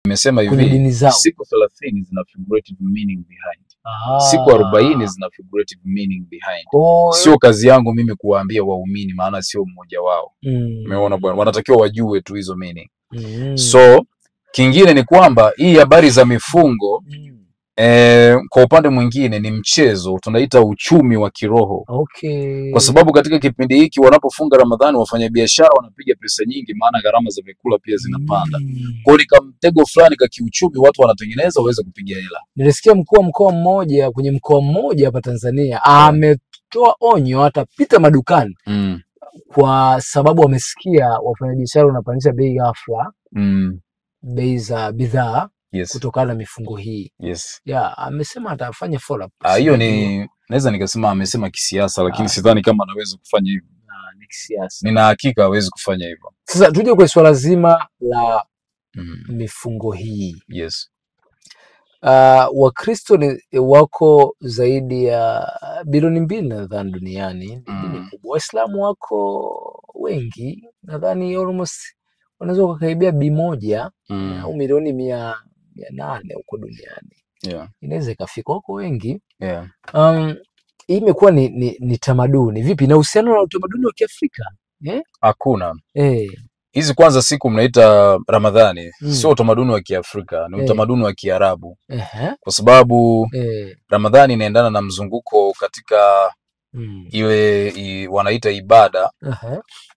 Nimesema hivi, siku 30 zina figurative meaning behind. Siku 40 zina figurative meaning behind. Sio kazi yangu mimi kuwaambia waumini, maana sio mmoja wao. Umeona bwana, wanatakiwa wajue tu hizo meaning. So kingine ni kwamba hii habari za mifungo kwa upande mwingine ni mchezo, tunaita uchumi wa kiroho. Kwa sababu katika kipindi hiki wanapofunga Ramadhani, wafanyabiashara wanapiga pesa nyingi, maana gharama za vyakula pia zinapanda. Kwa hiyo ni kama mtego fulani kwa kiuchumi watu wanatengeneza waweze kupiga hela. Nilisikia mkuu wa mkoa mmoja kwenye mkoa mmoja hapa Tanzania ametoa onyo atapita madukani kwa sababu wamesikia wafanyabiashara wanapandisha bei ghafla, bei za bidhaa kutokana na mifungo hii. Amesema atafanya follow up. Hiyo ni naweza nikasema amesema kisiasa, lakini sidhani kama anaweza kufanya hivyo. Ni kisiasa. Nina hakika hawezi kufanya hivyo. Sasa tuje kwa swala zima la mifungo hii. Wakristo wako zaidi ya bilioni 2 nadhani duniani. Waislamu wako wengi, nadhani almost wanaweza kukaribia 1 au milioni 800 huko duniani. Inaweza ikafika huko wengi. Hii imekuwa ni tamaduni. Vipi na uhusiano na utamaduni wa Kiafrika? Hakuna. Hizi kwanza siku mnaita Ramadhani, sio utamaduni wa Kiafrika, ni utamaduni wa Kiarabu. Kwa sababu Ramadhani inaendana na mzunguko katika ile wanaita ibada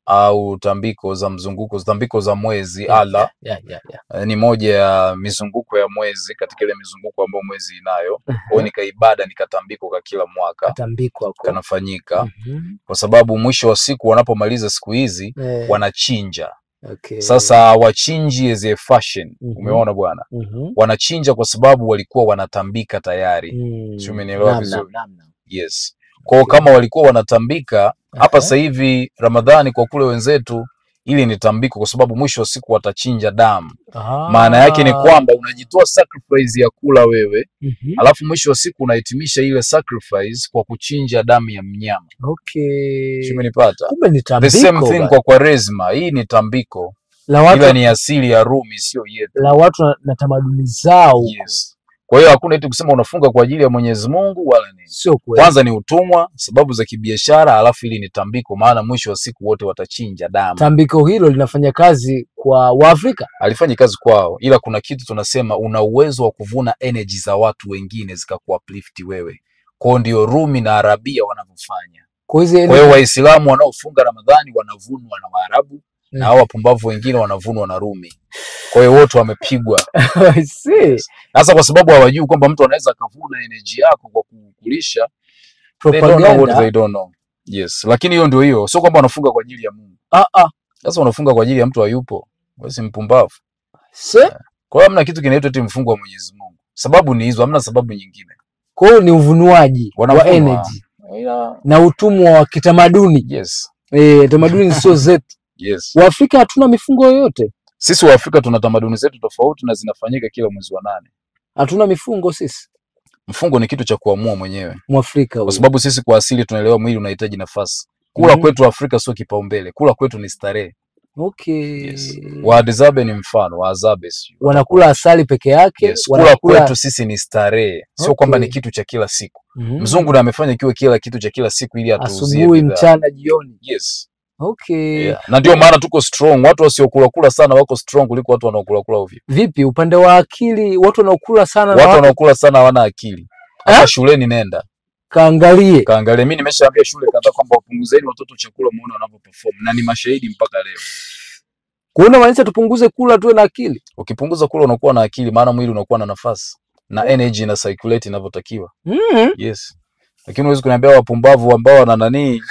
au tambiko za mzunguko, tambiko za mwezi. Ni moja ya mizunguko ya mwezi katika ile mizunguko ambayo mwezi inayo. Kwa nika ibada nikatambiko kwa kila mwaka kanafanyika. Kwa sababu mwisho wa siku wanapomaliza siku hizi wanachinja. Sasa wachinji as a fashion. Umeona bwana? Wanachinja kwa sababu walikuwa wanatambika tayari. Sio, umenielewa vizuri? Kwa kama walikuwa wanatambika hapa sasa hivi Ramadhani kwa kule wenzetu ili ni tambiko, kwa sababu mwisho wa siku watachinja damu. Maana yake ni kwamba unajitoa sacrifice ya kula wewe, alafu mwisho wa siku unahitimisha ile sacrifice kwa kuchinja damu ya mnyama. Umenipata? The same thing kwa Kwaresma, hii ni tambiko. Ila ni asili ya Rumi, sio yetu. La watu na tamaduni zao. Kwa hiyo hakuna eti kusema unafunga kwa ajili ya Mwenyezi Mungu wala nini. Sio kweli. Kwanza ni utumwa, sababu za kibiashara, alafu ili ni tambiko, maana mwisho wa siku wote watachinja damu. Tambiko hilo linafanya kazi kwa Waafrika? Alifanyi kazi kwao, ila kuna kitu tunasema una uwezo wa kuvuna energy za watu wengine zikakuuplift wewe. Kwa hiyo ndio Rumi na Arabia wanavyofanya. Kwa hiyo Waislamu wanaofunga Ramadhani wanavunwa na Waarabu na hao wapumbavu wengine wanavunwa na Rumi. Kwa hiyo wote wamepigwa. Sasa kwa sababu hawajui kwamba mtu anaweza kuvuna energy yako kwa kukulisha propaganda. They don't know. Lakini hiyo ndio hiyo. Sio kwamba wanafunga kwa ajili ya Mungu. Sasa wanafunga kwa ajili ya mtu hayupo. Wewe si mpumbavu. Kwa hiyo hamna kitu kinaitwa eti mfungo wa Mwenyezi Mungu. Sababu ni hizo, hamna sababu nyingine. Kwa hiyo ni uvunuaji wa energy. Na utumwa wa kitamaduni. Tamaduni sio zetu. Waafrika hatuna mifungo yoyote. Sisi Waafrika tuna tamaduni zetu tofauti na zinafanyika kila mwezi wa 8. Hatuna mifungo sisi. Mfungo ni kitu cha kuamua mwenyewe Mwafrika. Kwa sababu sisi kwa asili tunaelewa mwili unahitaji nafasi. Kula kwetu Afrika sio kipaumbele. Kula kwetu ni starehe. Waadzabe ni mfano, Waazabe wanakula asali peke yake. Kula kwetu sisi ni starehe. Sio kwamba ni kitu cha kila siku. Mzungu na amefanya kiwe kila kitu cha kila siku ili atuuzie asubuhi, mchana, jioni. Na ndio maana tuko strong. Watu wasiokula kula sana wako strong kuliko watu wanaokula kula ovyo. Vipi upande wa akili? Watu wanaokula sana hawana akili. Hata shuleni nenda kaangalie. Mimi nimeshaambia shule kadhaa kwamba wapunguzeni watoto chakula, muone wanavyoperform, na ni mashahidi mpaka leo. Kuona maanisha tupunguze kula tuwe na akili. Ukipunguza kula unakuwa na akili, maana mwili unakuwa na nafasi na energy na circulate inavyotakiwa. Lakini huwezi kuniambia wapumbavu ambao wana nani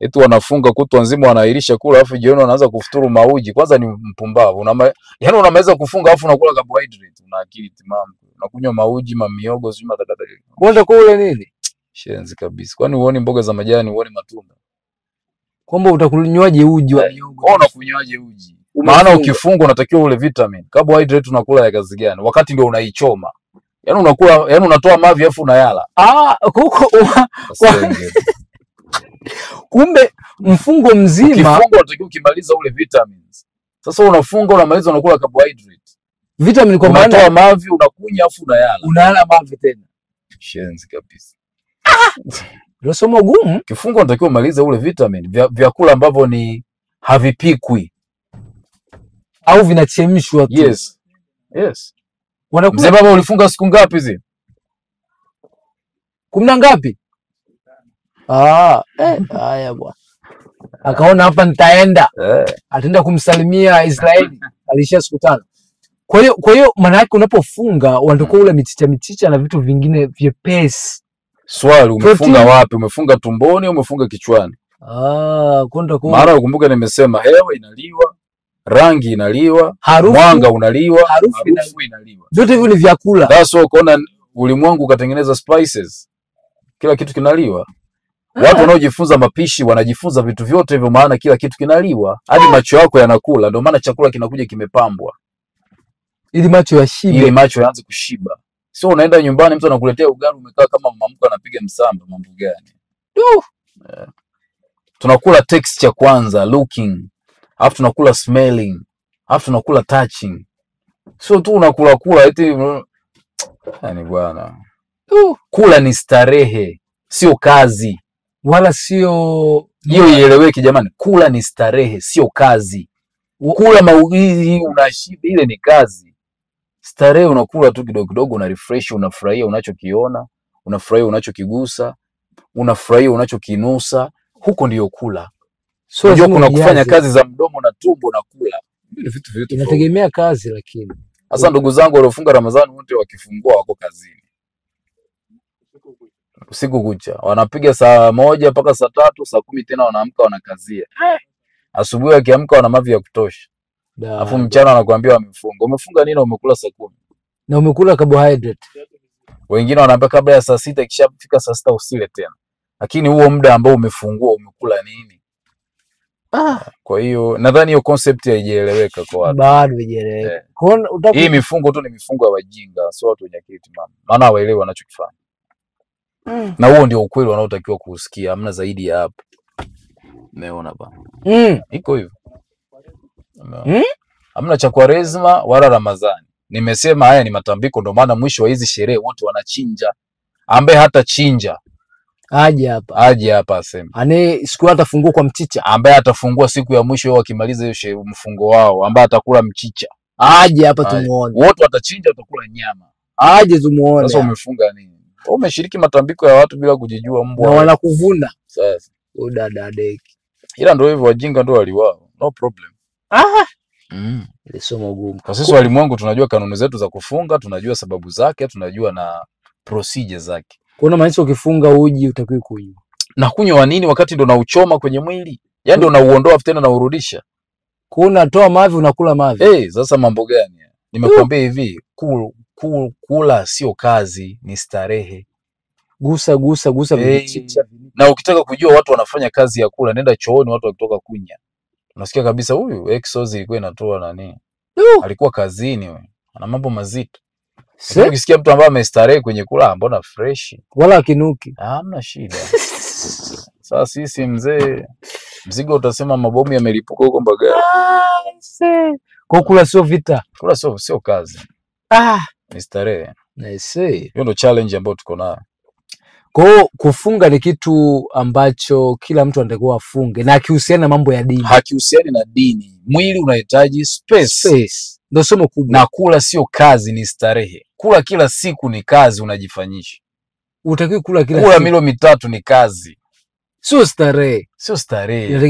eti wanafunga kutwa nzima wanaahirisha kula alafu jioni wanaanza kufuturu mauji. Kwanza ni mpumbavu. Yaani unaweza kufunga alafu unakula carbohydrate. Una akili timamu. Unakunywa mauji, mamiogo, sima takataka. Kwenda kule nini? Shenzi kabisa. Kwani uone mboga za majani, uone matunda? Kwamba utakunywaje uji wa miogo? Unakunywaje uji? Maana ukifunga unatakiwa ule vitamin. Carbohydrate unakula ya kazi gani? Wakati ndio unaichoma. Yaani unakula, yaani unatoa mavi alafu unayala. Kumbe mfungo mzima unatakiwa ukimaliza ule vitamins Sasa unafunga, unamaliza, unakula carbohydrate. Vitamin kwa maana unatoa mavi, unakunya afu unayala. Unayala mavi tena. Shenzi kabisa. Ndio somo gumu. Kifungo unatakiwa umalize ule vitamin, vyakula ambavyo ni havipikwi au vinachemshwa tu. Yes. Yes. Wanakula. Mzee baba ulifunga siku ngapi hizi? 10 ngapi? Haya bwana. Akaona hapa nitaenda. Ataenda kumsalimia Israeli. Alishia siku 5. Kwa hiyo maana yake unapofunga unatakiwa ule michicha na vitu vingine vyepesi. Swali, umefunga wapi? Umefunga tumboni au umefunga kichwani? Kwenda kwa. Mara ukumbuke nimesema hewa inaliwa, rangi inaliwa, mwanga unaliwa, harufu inaliwa. Vyote hivyo ni vyakula. That's why unaona ulimwengu ukatengeneza spices. Kila kitu kinaliwa. Watu wanaojifunza mapishi wanajifunza vitu vyote hivyo, maana kila kitu kinaliwa. Hadi macho yako yanakula, ndio maana chakula kinakuja kimepambwa. Ili macho yashibe. Ili macho yaanze kushiba. Sio unaenda nyumbani mtu anakuletea ugali umekaa kama mama mkwe anapiga msamba, mambo gani? Tunakula texture kwanza, looking. Alafu tunakula smelling. Alafu tunakula touching. Sio tu unakula eti yani bwana. Kula ni starehe, sio kazi. Wala sio hiyo ieleweke jamani. Kula ni starehe, sio kazi. Kula maugizi unashiba, ile ni kazi. Starehe unakula tu kidogo kidogo, una refresh, unafurahia unachokiona, unafurahia unachokigusa, unafurahia unachokinusa. Huko ndio kula. So unajua kuna kufanya kazi za mdomo na tumbo na kula. Vile vitu vyote inategemea kazi. Lakini sasa ndugu zangu waliofunga Ramadhani wote wakifungua wako kazini usiku kucha, wanapiga saa 1 mpaka saa 3, saa 10 tena wanaamka wanakazia. Asubuhi wakiamka wana mavi ya kutosha. Alafu mchana wanakuambia wamefunga. Umefunga nini? Umekula saa 10 na umekula carbohydrate. Wengine wanaambia kabla ya saa 6, ikishafika saa 6 usile tena. Lakini huo muda ambao umefungua umekula nini? Kwa hiyo nadhani hiyo concept haijaeleweka kwa watu. Bado haijaeleweka. Hii mifungo tu ni mifungo ya wajinga, sio watu wenye akili timamu. Maana hawaelewi wanachokifanya. Na huo ndio ukweli wanaotakiwa kusikia, hamna zaidi ya hapo. Umeona bana? Iko hivyo. Hamna cha Kwaresma wala Ramadhani. Nimesema haya ni matambiko, ndio maana mwisho wa hizi sherehe wote wanachinja. Ambaye hata chinja aje hapa aseme. Siku atafungua kwa mchicha. Ambaye atafungua siku ya mwisho wao akimaliza hiyo mfungo wao, ambaye atakula mchicha. Aje hapa tumuone. Wote watachinja, watakula nyama. Aje tumuone. Sasa umefunga nini? Umeshiriki matambiko ya watu bila kujijua mbwa. Na wanakuvuna. Sasa. Dada deki. Ila ndio hivyo, wajinga ndio waliwao. No problem. Ile somo gumu. Kwa sisi walimwengu tunajua kanuni zetu za kufunga, tunajua sababu zake, tunajua na procedure zake. Kuna maanisha ukifunga uji utakiwa kunywa. Na kunywa nini wakati ndo nauchoma kwenye mwili? Yaani ndo nauondoa tena na urudisha. Kuna toa mavi unakula mavi. Sasa mambo gani? Nimekuambia hivi, kula sio kazi, ni starehe. Gusa vichicha. Na ukitaka kujua watu wanafanya kazi ya kula, nenda chooni watu wakitoka kunya. Unasikia kabisa huyu exos ilikuwa inatoa nani? Alikuwa kazini wewe. Ana mambo mazito. Ukisikia mtu ambaye amestarehe kwenye kula, mbona fresh? Wala kinuki. Hamna shida. Sasa sisi mzee, mzigo utasema mabomu yamelipuka huko Mbagala. Kwa kula sio vita. Kula sio kazi. Ni starehe. Hiyo ndo challenge ambayo tuko nayo. Kwa kufunga ni kitu ambacho kila mtu anatakiwa afunge, na hakihusiani na mambo ya dini. Hakihusiani na dini. Mwili unahitaji space. Ndio somo kubwa. Na kula sio kazi, ni starehe. Kula kila siku ni kazi unajifanyisha. Utakiwa kula kila siku. Kula milo 3 ni kazi. Sio starehe.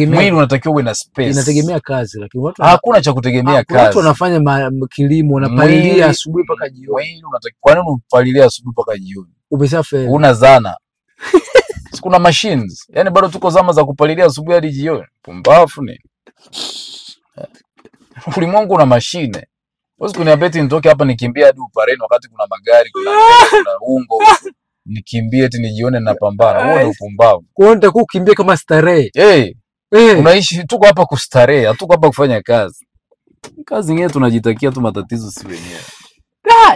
Mwili unatakiwa uwe na space. Inategemea kazi, lakini watu hakuna cha kutegemea kazi. Watu wanafanya kilimo, wanapalilia asubuhi mpaka jioni. Mwili unatakiwa, kwa nini upalilia asubuhi mpaka jioni? Umeshafeli. Una zana. Kuna machines. Yaani bado tuko zama za kupalilia asubuhi hadi jioni. Pumbafu ni. Ulimwengu una mashine. Wewe kuniambia eti nitoke hapa nikimbia hadi Upareni wakati kuna magari, kuna ungo. Nikimbie eti nijione ninapambana. Huo ndio upumbavu. Kwa hiyo nitakuwa ukimbie kama starehe. Unaishi tuko hapa kustarehe, hatuko hapa kufanya kazi. Kazi nyingine tunajitakia tu matatizo si wenyewe.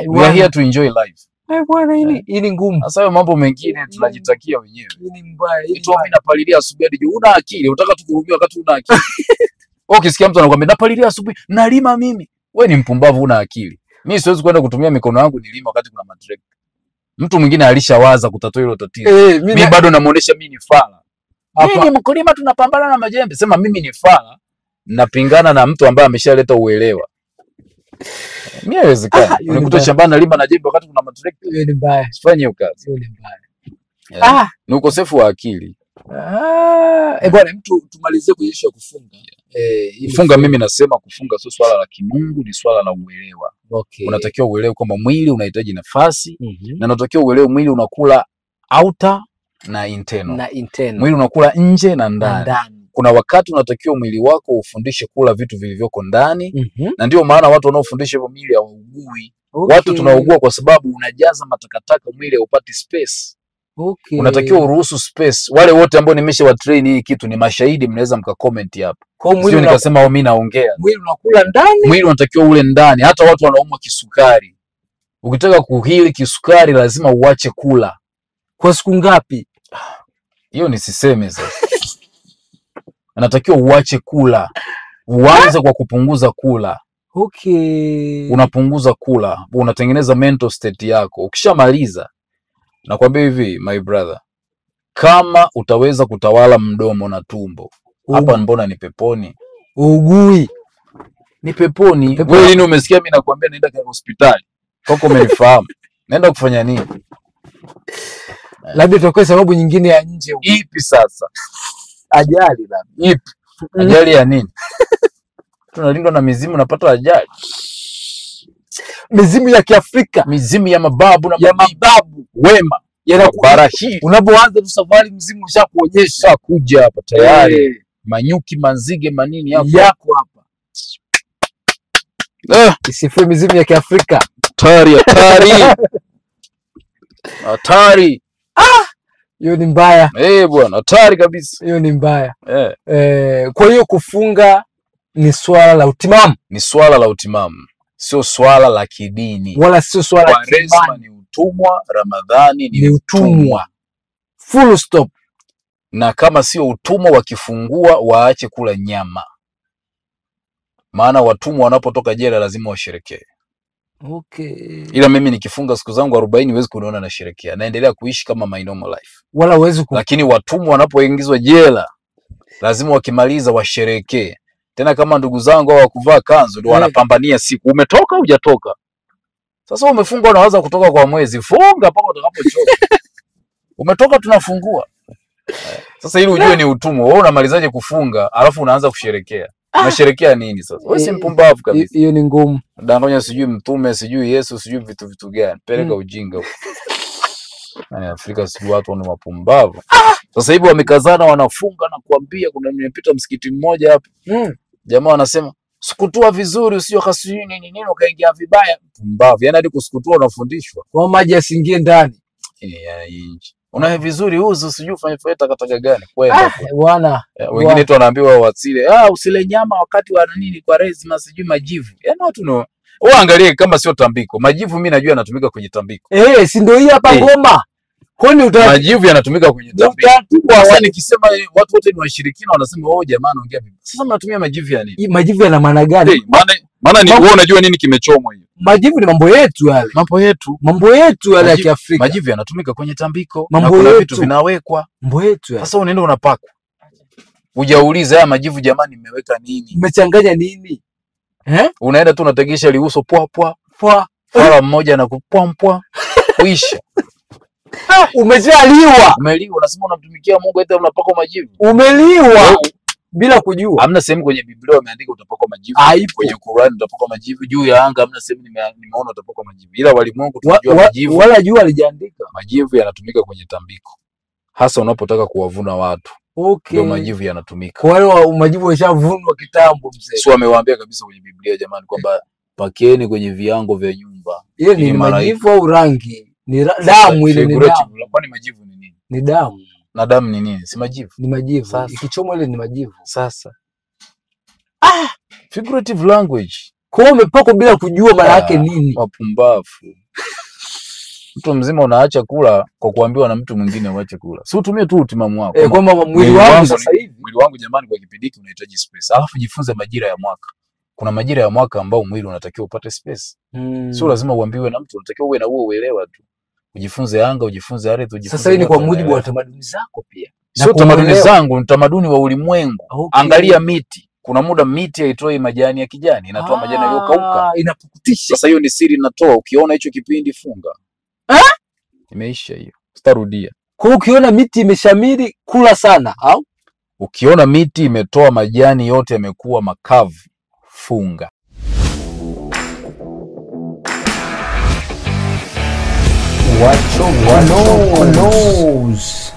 We are here to enjoy life. Bwana hii ni ngumu. Sasa hayo mambo mengine tunajitakia wenyewe. Hii ni mbaya. Mimi napalilia asubuhi hadi jioni. Una akili, unataka tukurumia wakati una akili. Ukisikia mtu anakuambia napalilia asubuhi, nalima mimi. Wewe ni mpumbavu, una akili. Mimi siwezi kwenda kutumia mikono yangu nilima wakati kuna matrekta. Mtu mwingine alishawaza kutatua hilo tatizo. Mimi bado namuonesha mimi ni fala. Mimi ni mkulima, tunapambana na majembe. Sema mimi ni fala, napingana na mtu ambaye ameshaleta uelewa. Mimi haiwezekani. Unikuta shambani nalima na jembe wakati kuna matrekta. Hiyo ni mbaya. Sifanye hiyo kazi. Hiyo ni mbaya. Ni ukosefu wa akili. Bwana, mtu tumalizie kwenye issue ya kufunga. Kufunga, mimi nasema kufunga sio swala la kimungu, ni swala la uelewa. Okay. Unatakiwa uelewe kwamba mwili unahitaji nafasi, na unatakiwa uelewe mwili unakula outer na internal. Mwili unakula nje na ndani. Kuna wakati unatakiwa mwili wako ufundishe kula vitu vilivyoko ndani, na ndio maana watu wanaofundisha hivyo mwili hawaugui. Okay. Watu tunaugua kwa sababu unajaza matakataka, mwili haupati space. Okay. Unatakiwa uruhusu space. Wale wote ambao nimesha train hii kitu ni mashahidi, mnaweza mkacomment hapa. Sio nikasema mimi naongea. Mwili unakula ndani. Mwili unatakiwa ule ndani. Hata watu wanaumwa kisukari, ukitaka kuhili kisukari lazima uache kula. Kwa siku ngapi? Hiyo nisiseme sasa. Unatakiwa uache kula. Uanze kwa kupunguza kula. Okay. Unapunguza kula, unatengeneza mental state yako. Ukishamaliza, nakwambia hivi my brother, kama utaweza kutawala mdomo na tumbo, hapa mbona ni peponi. Ugui ni peponi. Wewe lini umesikia mimi nakwambia naenda kwa hospitali? Koko umenifahamu. Naenda kufanya nini? Labda itakuwa sababu nyingine ya nje. Ipi sasa? Ajali labda. Ipi? Ajali ya nini? Tunalindwa na mizimu, napata ajali. Mizimu ya Kiafrika, mizimu ya mababu na mababu wema. Bara hii unapoanza tu safari mzimu ushakuonyesha kuja hapa tayari. Manyuki, manzige, manini yako hapa. Isifue mizimu ya Kiafrika. Hatari, hatari. Hatari. Hiyo ni mbaya. Bwana, hatari kabisa. Hiyo ni mbaya. Kwa hiyo kufunga ni swala la utimamu. Ni swala la utimamu. Sio swala la kidini. Wala sio swala la Kwaresma ni utumwa, Ramadhani ni utumwa. Full stop. Na kama sio utumwa, wakifungua waache kula nyama. Maana watumwa wanapotoka jela lazima washerekee. Okay. Ila mimi nikifunga siku zangu 40 huwezi kuniona na sherekea. Naendelea kuishi kama my normal life. Wala huwezi Lakini watumwa wanapoingizwa jela lazima wakimaliza washerekee. Tena kama ndugu zangu hao wakuvaa kanzu ndio wanapambania siku. Umetoka hujatoka? Sasa umefunga unaanza kutoka kwa mwezi. Funga mpaka utakapochoka. Umetoka tunafungua. Sasa ili ujue ni utumwa. Wewe unamalizaje kufunga alafu unaanza kusherekea? Unasherekea nini sasa? Wewe si mpumbavu kabisa. Hiyo ni ngumu. Danganya sijui mtume, sijui Yesu, sijui vitu gani. Peleka ujinga huko. Afrika sijui watu ni wapumbavu. Sasa hivi wamekazana wanafunga na kuambia, kuna nimepita msikiti mmoja hapa. Jamaa wanasema sukutua vizuri usio kasijui nini ukaingia vibaya. Pumbavu. Yaani hadi kusukutua unafundishwa. Kwa maji asingie ndani. Unaye vizuri uzo sijui ufanye takataka gani kwenda bwana. Wengine tu wanaambiwa wasile usile nyama wakati wa nini kwa Resma sijui majivu. Yaani watu no. Angalie kama sio tambiko. Majivu mimi najua yanatumika kwenye tambiko. Si ndio hii hapa ngoma. Kwani majivu yanatumika kwenye tambiko. Sasa nikisema watu wote ni washirikina wanasema jamaa anaongea vipi. Sasa mnatumia majivu ya nini? Majivu yana maana gani? Maana ni wewe unajua nini kimechomwa hiyo. Majivu ni mambo yetu yale. Mambo yetu yale ya Kiafrika. Majivu yanatumika kwenye tambiko na kuna vitu vinawekwa. Mambo yetu yale. Sasa unaenda unapaka. Hujauliza haya majivu jamani nimeweka nini? Umechanganya nini? Unaenda tu unategesha liuso pwa. Fala mmoja na kupwa. Kuisha. Umejaliwa. Umeliwa, unasema unamtumikia Mungu eti unapaka majivu. Umeliwa. Bila kujua. Hamna sehemu kwenye Biblia wameandika utapaka majivu. Kwenye Qur'an utapaka majivu, juu ya anga hamna sehemu nimeona utapaka majivu. Ila walimwengu tunajua majivu. Wala jua alijaandika. Majivu yanatumika kwenye tambiko. Hasa unapotaka kuwavuna watu. Okay. Ndio majivu yanatumika. Kwa wale majivu yashavunwa kitambo mzee. Sio amewaambia kabisa kwenye Biblia jamani kwamba pakeni kwenye viango vya nyumba. Ile ni majivu au rangi? Ni damu ile ni damu. Kwani majivu ni nini? Ni damu. Na damu ni nini? Si majivu. Ni majivu. Ikichomwa ile ni majivu. Sasa. Figurative language. Kwa hiyo umepaka bila kujua maana yake nini? Wapumbavu. Mtu mzima unaacha kula kwa kuambiwa na mtu mwingine uache kula. Si utumie tu utimamu wako. Kwamba mwili wangu sasa hivi mwili wangu jamani kwa kipindi hiki unahitaji space. Alafu jifunze majira ya mwaka. Kuna majira ya mwaka ambao mwili unatakiwa upate space. Sio lazima uambiwe na mtu, unatakiwa uwe na huo uelewa tu. Ujifunze anga, ujifunze ardhi, ujifunze. Sasa hii ni kwa mujibu wa tamaduni zako pia. Sio tamaduni zangu, ni tamaduni wa ulimwengu. Okay. Angalia miti. Kuna muda miti haitoi majani ya kijani, inatoa majani yaliyokauka. Inapukutisha. Sasa hiyo ni siri inatoa. Ukiona hicho kipindi funga. Imeisha hiyo. Sitarudia. Kwa ukiona miti imeshamiri kula sana au? Ukiona miti imetoa majani yote yamekuwa makavu, funga. Wacho knows.